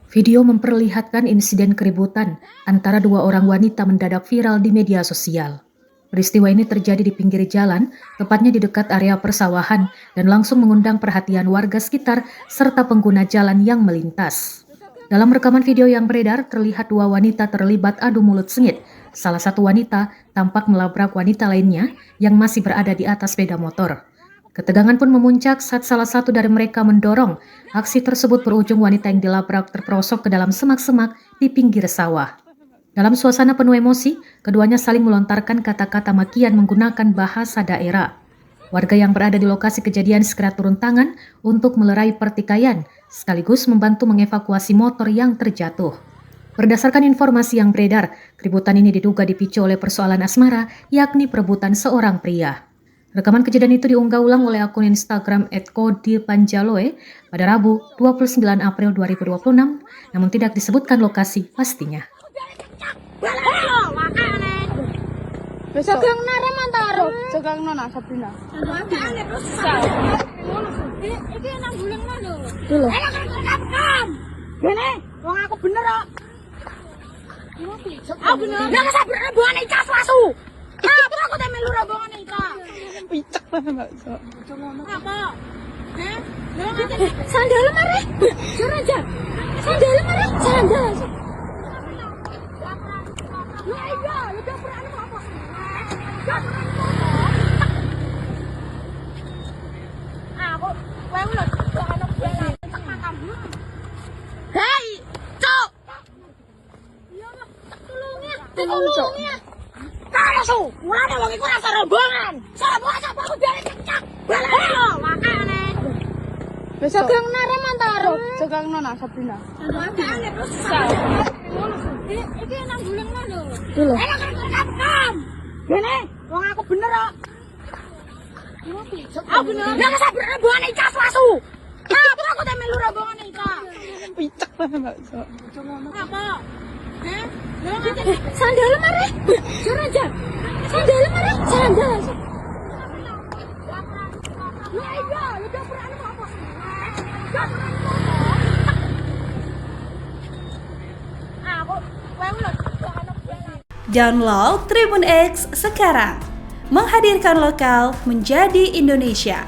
Video memperlihatkan insiden keributan antara dua orang wanita mendadak viral di media sosial. Peristiwa ini terjadi di pinggir jalan, tepatnya di dekat area persawahan, dan langsung mengundang perhatian warga sekitar serta pengguna jalan yang melintas. Dalam rekaman video yang beredar, terlihat dua wanita terlibat adu mulut sengit. Salah satu wanita tampak melabrak wanita lainnya yang masih berada di atas sepeda motor. Ketegangan pun memuncak saat salah satu dari mereka mendorong. Aksi tersebut berujung wanita yang dilabrak terperosok ke dalam semak-semak di pinggir sawah. Dalam suasana penuh emosi, keduanya saling melontarkan kata-kata makian menggunakan bahasa daerah. Warga yang berada di lokasi kejadian segera turun tangan untuk melerai pertikaian, sekaligus membantu mengevakuasi motor yang terjatuh. Berdasarkan informasi yang beredar, keributan ini diduga dipicu oleh persoalan asmara, yakni perebutan seorang pria. Rekaman kejadian itu diunggah ulang oleh akun Instagram @kodipanjaloe pada Rabu 29 April 2026, namun tidak disebutkan lokasi pastinya. Besok yang nara mantaro. Sekarang nona Sabrina. Iki nang bulan ngono. Dulu. Gene, wong aku bener kok. Aku bener. Nang sabar rombongan iki asu. Apa aku teh melu rombongan iki? Picek banget, Sok. Apa? Heh? Sandal mare. Jaraja. Sandal mare. Sandal. Ya iya, udah berani apa? Aku, kowe lho ana bela tak makammu. Hei, cok. Iya, tulungnya. Karasu, mulane wong iku rasa rombongan. Sapa aku biar cecak. Bala, makane. Besok yang nara mantaro. Sekarang nona Sabrina. Makane terus. Iki nang bulan ngono. Dulu. Gene, wong aku bener kok. Aku bener. Nang sabar rombongan iki asu. Apa aku teh melu rombongan iki? Picek banget, Sok. Apa? Heh? Sandal mare. Jaraja. Sandal mare. Sandal. Ya iya, udah berani apa? Aku, kowe lho ana bela. Download Tribun X sekarang, menghadirkan lokal menjadi Indonesia.